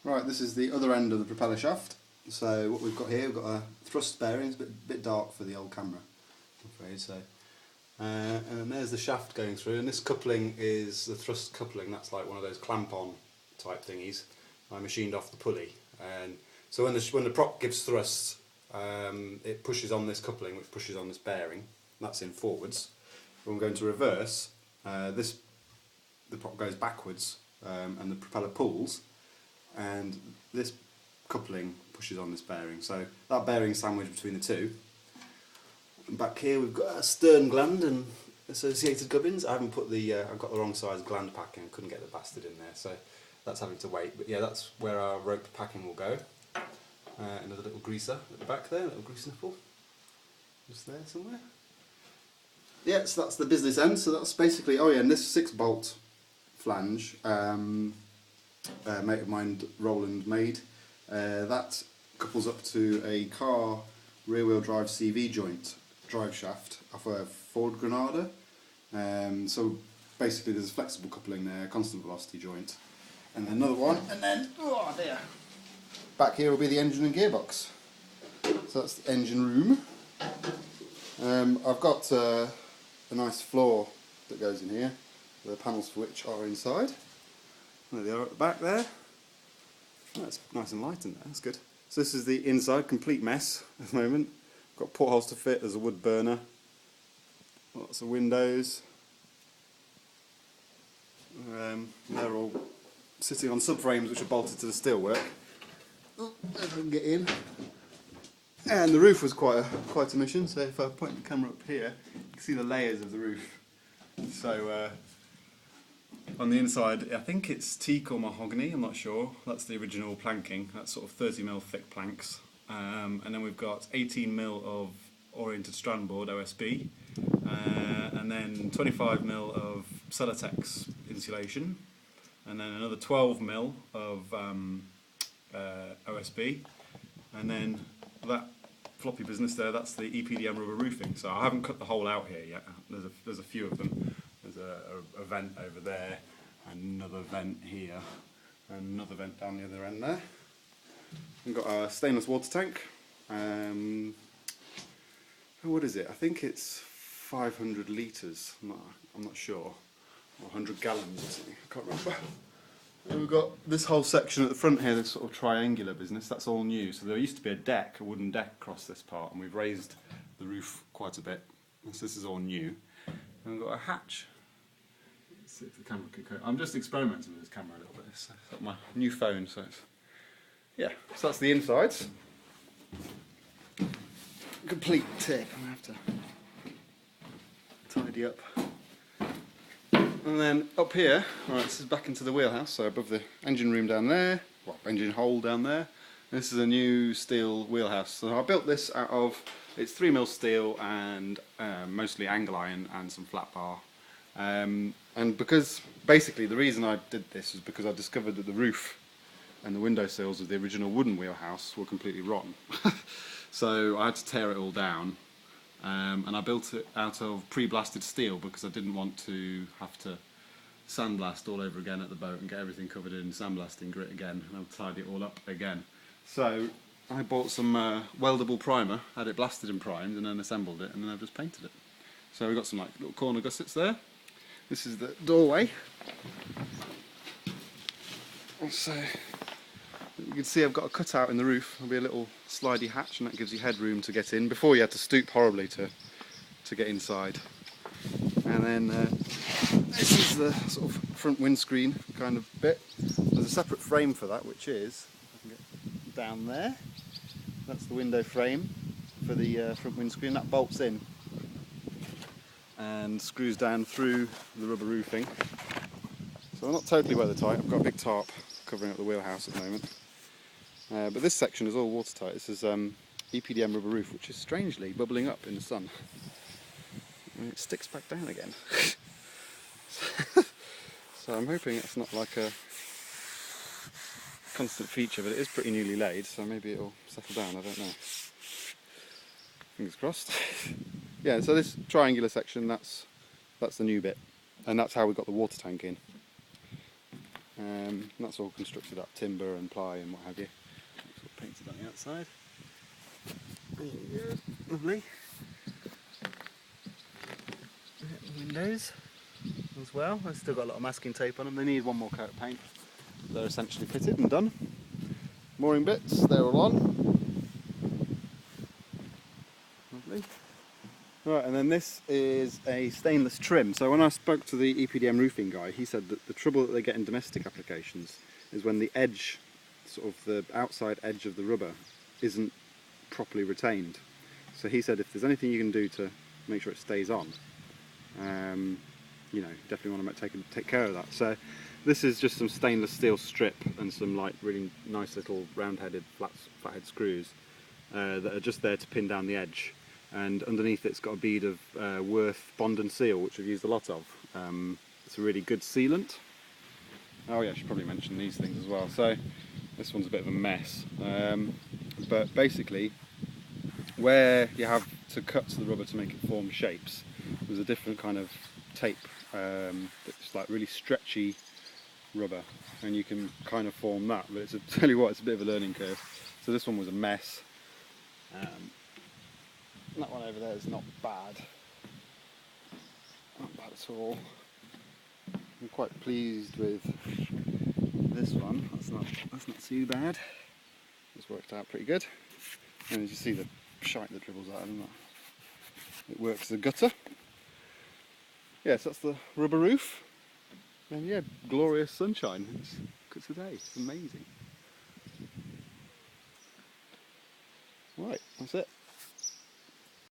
Right, this is the other end of the propeller shaft. So what we've got here, we've got a thrust bearing. It's a bit dark for the old camera, I'm afraid. So, and then there's the shaft going through, and this coupling is the thrust coupling. That's like one of those clamp-on type thingies. I machined off the pulley, and so when the prop gives thrust, it pushes on this coupling, which pushes on this bearing. That's in forwards. When we're going to reverse, the prop goes backwards, and the propeller pulls, and this coupling pushes on this bearing. So that bearing sandwiched between the two. And back here we've got a stern gland and associated gubbins. I haven't put I've got the wrong size gland packing. Couldn't get the bastard in there, so that's having to wait. But yeah, that's where our rope packing will go. Another little greaser at the back there, a little grease nipple, just there somewhere. Yeah, so that's the business end. So that's basically, oh yeah, and this 6-bolt flange, mate of mine, Roland, made. That couples up to a car rear-wheel drive CV joint drive shaft off a Ford Granada. So basically there's a flexible coupling there, constant velocity joint, and then another one, and then, oh dear, back here will be the engine and gearbox. So that's the engine room. I've got a nice floor that goes in here, the panels for which are inside. There they are at the back there. Oh, that's nice and light in there, that's good. So this is the inside, complete mess at the moment. Got portholes to fit, there's a wood burner, lots of windows. They're all sitting on subframes which are bolted to the steelwork. Oh, if I can get in. And the roof was quite a mission, so if I point the camera up here, you can see the layers of the roof. So on the inside, I think it's teak or mahogany, I'm not sure. That's the original planking, that's sort of 30mm thick planks. And then we've got 18mm of oriented strand board, OSB, and then 25mm of Celotex insulation, and then another 12mm of OSB, and then that floppy business there, that's the EPDM rubber roofing. So I haven't cut the hole out here yet, there's a few of them. There's a vent over there, another vent here, and another vent down the other end there. We've got a stainless water tank. What is it? I think it's 500 litres. I'm not sure. Or 100 gallons or something. I can't remember. And we've got this whole section at the front here, this sort of triangular business. That's all new. So there used to be a wooden deck across this part, and we've raised the roof quite a bit. So this is all new. And we've got a hatch. Let's see if the camera can. I'm just experimenting with this camera a little bit. It's got my new phone, so it's. Yeah, so that's the insides. Complete tip. I'm going to have to tidy up. And then up here, alright, this is back into the wheelhouse, so above the engine room down there, well, engine hole down there. This is a new steel wheelhouse. So I built this out of, it's 3mm steel and mostly angle iron and some flat bar. And because, basically the reason I did this is because I discovered that the roof and the windowsills of the original wooden wheelhouse were completely rotten. So I had to tear it all down, and I built it out of pre-blasted steel because I didn't want to have to sandblast all over again at the boat and get everything covered in sandblasting grit again, and I'll tidy it all up again. So I bought some weldable primer, had it blasted and primed, and then assembled it, and then I've just painted it. So we've got some like little corner gussets there. This is the doorway. So you can see I've got a cutout in the roof. There'll be a little slidey hatch, and that gives you headroom to get in. Before you had to stoop horribly to get inside. And then this is the sort of front windscreen kind of bit. There's a separate frame for that, which is, I can get down there. That's the window frame for the front windscreen. That bolts in and screws down through the rubber roofing. So they're not totally weathertight. I've got a big tarp covering up the wheelhouse at the moment. But this section is all watertight. This is EPDM rubber roof, which is strangely bubbling up in the sun. And it sticks back down again. So I'm hoping it's not like a constant feature, but it is pretty newly laid, so maybe it'll settle down, I don't know. Fingers crossed. Yeah, so this triangular section, that's the new bit. And that's how we got the water tank in. That's all constructed out of timber and ply and what have you. It's all painted on the outside. There you go, lovely. Windows as well. I've still got a lot of masking tape on them. They need one more coat of paint. They're essentially fitted and done. Mooring bits, they're all on. Lovely. Right, and then this is a stainless trim. So when I spoke to the EPDM roofing guy, he said that the trouble that they get in domestic applications is when the edge, sort of the outside edge of the rubber, isn't properly retained. So he said if there's anything you can do to make sure it stays on, you know, definitely want to take care of that. So this is just some stainless steel strip and some like really nice little round-headed flathead screws that are just there to pin down the edge. And underneath it's got a bead of Worth Bond and Seal, which I've used a lot of. It's a really good sealant. Oh yeah, I should probably mention these things as well. So this one's a bit of a mess, but basically where you have to cut to the rubber to make it form shapes, there's a different kind of tape that's like really stretchy rubber, and you can kind of form that, but it's tell you what, it's a bit of a learning curve. So this one was a mess. That one over there is not bad. Not bad at all. I'm quite pleased with this one. That's not too bad. It's worked out pretty good. And as you see the shite that dribbles out of them, it works as a gutter. Yes, that's the rubber roof. And yeah, glorious sunshine. It's today. It's amazing. Right, that's it.